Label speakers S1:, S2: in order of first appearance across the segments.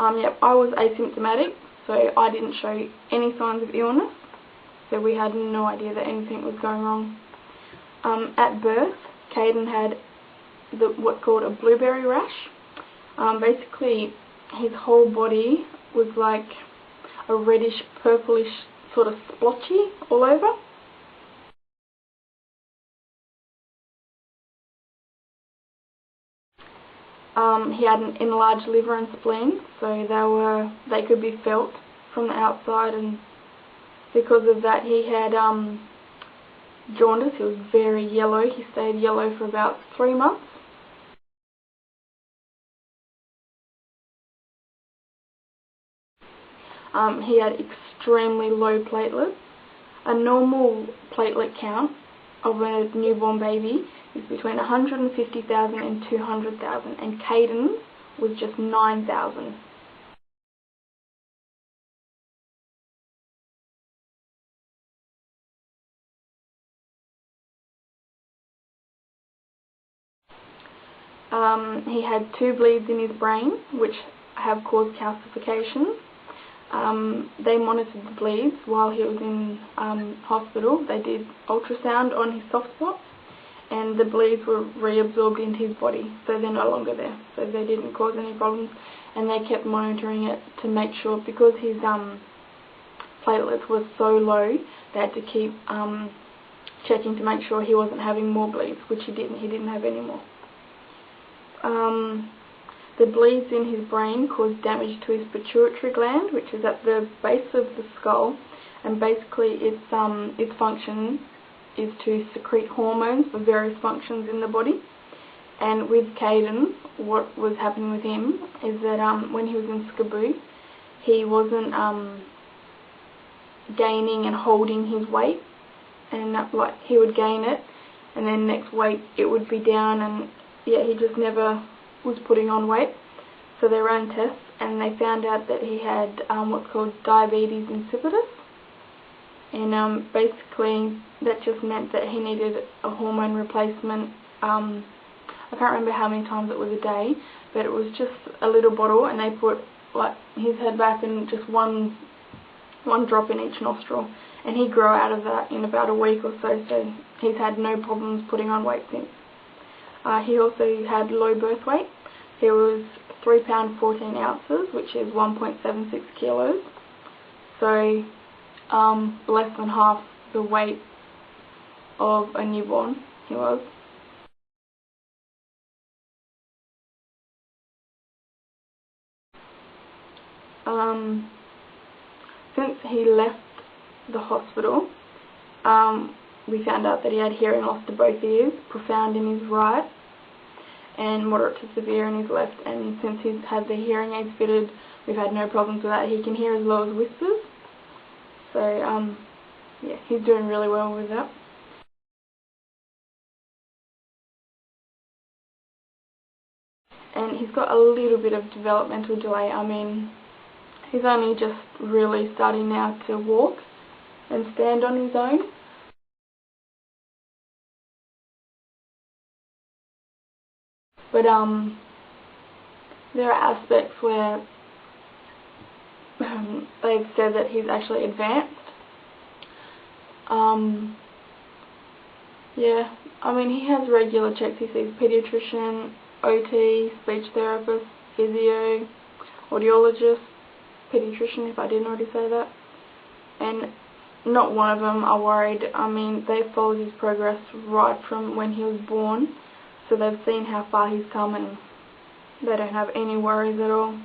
S1: Yep, I was asymptomatic, so I didn't show any signs of illness, so we had no idea that anything was going wrong. At birth, Kaiden had what's called a blueberry rash. Basically, his whole body was like a reddish, purplish sort of splotchy all over. He had an enlarged liver and spleen, so they could be felt from the outside, and because of that he had jaundice. He was very yellow. He stayed yellow for about 3 months. He had extremely low platelets. A normal platelet count of a newborn baby is between 150,000 and 200,000, and Kaiden's was just 9,000. He had 2 bleeds in his brain, which have caused calcification. They monitored the bleeds while he was in hospital. They did ultrasound on his soft spots, and the bleeds were reabsorbed into his body, so they're no longer there. So they didn't cause any problems, and they kept monitoring it to make sure, because his platelets were so low, they had to keep checking to make sure he wasn't having more bleeds, which he didn't. He didn't have any more. The bleeds in his brain caused damage to his pituitary gland, which is at the base of the skull, and basically its function is to secrete hormones for various functions in the body. And with Kaiden, what was happening with him is that when he was in SCBU, he wasn't gaining and holding his weight, and like he would gain it, and then next week it would be down, and yeah, he just never was putting on weight. So they ran tests, and they found out that he had what's called diabetes insipidus, and basically that just meant that he needed a hormone replacement. I can't remember how many times it was a day, but it was just a little bottle, and they put like his head back and just one drop in each nostril, and he grew out of that in about a week or so. So he's had no problems putting on weight since. He also had low birth weight. He was 3 pounds 14 ounces, which is 1.76 kilos. So less than half the weight of a newborn he was. Since he left the hospital, we found out that he had hearing loss to both ears, profound in his right and moderate to severe in his left, and since he's had the hearing aids fitted, we've had no problems with that. He can hear as low as whispers, so yeah, he's doing really well with that. And he's got a little bit of developmental delay. I mean, he's only just really starting now to walk and stand on his own. But there are aspects where they've said that he's actually advanced. Yeah, I mean, he has regular checks. He sees pediatrician, OT, speech therapist, physio, audiologist, pediatrician, if I didn't already say that. And not one of them are worried. I mean, they've followed his progress right from when he was born. So they've seen how far he's come, and they don't have any worries at all.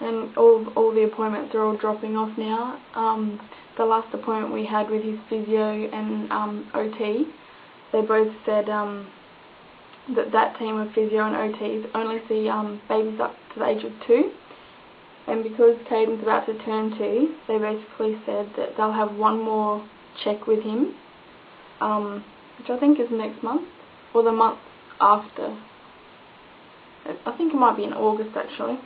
S1: And all the appointments are all dropping off now. The last appointment we had with his physio and OT, they both said that team of physio and OTs only see babies up to the age of 2. And because Kaiden's about to turn 2, they basically said that they'll have one more check with him, which I think is next month, or the month after. I think it might be in August actually.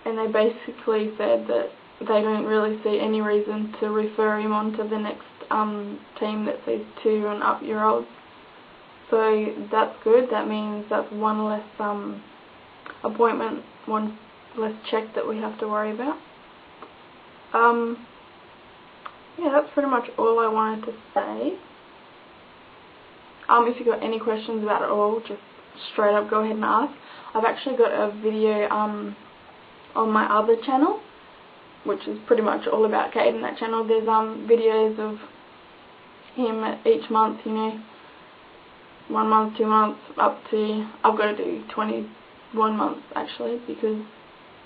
S1: And they basically said that they don't really see any reason to refer him on to the next team that sees 2 and up year olds. So that's good. That means that's one less appointment, one less check that we have to worry about. Yeah, that's pretty much all I wanted to say. If you've got any questions about it all, just straight up go ahead and ask. I've actually got a video on my other channel, which is pretty much all about Kaiden. That channel, there's videos of him each month, you know, 1 month, 2 months, up to, I've got to do 21 months actually, because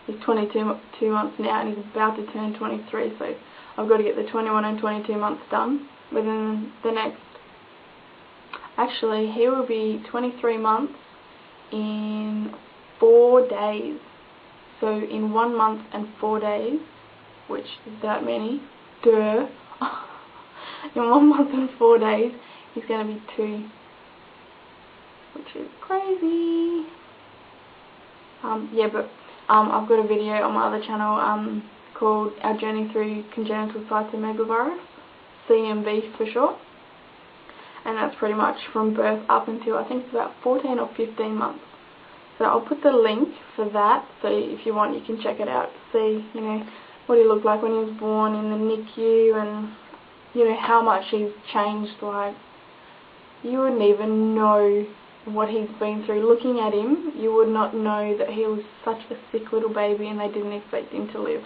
S1: he's 22 months now and he's about to turn 23, so I've got to get the 21 and 22 months done within the next, actually he will be 23 months in 4 days, so in 1 month and 4 days, which is that many, duh, in 1 month and 4 days he's going to be 2, which is crazy. Yeah, but I've got a video on my other channel called Our Journey Through Congenital Cytomegalovirus, CMV for short, and that's pretty much from birth up until I think it's about 14 or 15 months. So I'll put the link for that, so if you want you can check it out to see, you know, what he looked like when he was born in the NICU, and you know how much he's changed. Like, you wouldn't even know what he's been through. Looking at him, you would not know that he was such a sick little baby and they didn't expect him to live.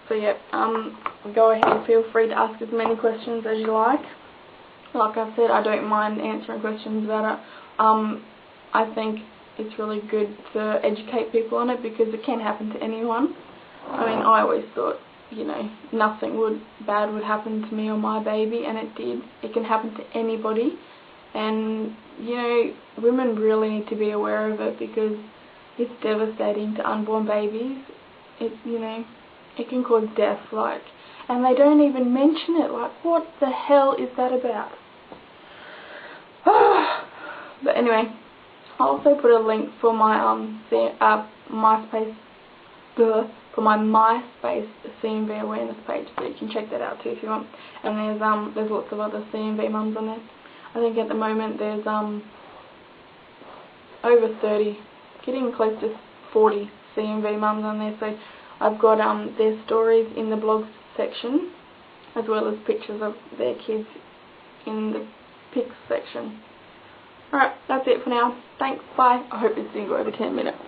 S1: So yeah, go ahead, feel free to ask as many questions as you like. Like I said, I don't mind answering questions about it. I think it's really good to educate people on it because it can happen to anyone. I mean, I always thought, you know, nothing bad would happen to me or my baby, and it did. It can happen to anybody, and you know, women really need to be aware of it because it's devastating to unborn babies. You know, it can cause death, like, and they don't even mention it. Like, what the hell is that about? But anyway, I'll also put a link for my MySpace, for my MySpace CMV Awareness page, so you can check that out too if you want. And there's lots of other CMV mums on there. I think at the moment there's over 30, getting close to 40 CMV mums on there. So I've got their stories in the blog section, as well as pictures of their kids in the pics section. Alright, that's it for now. Thanks, bye. I hope this didn't go over 10 minutes.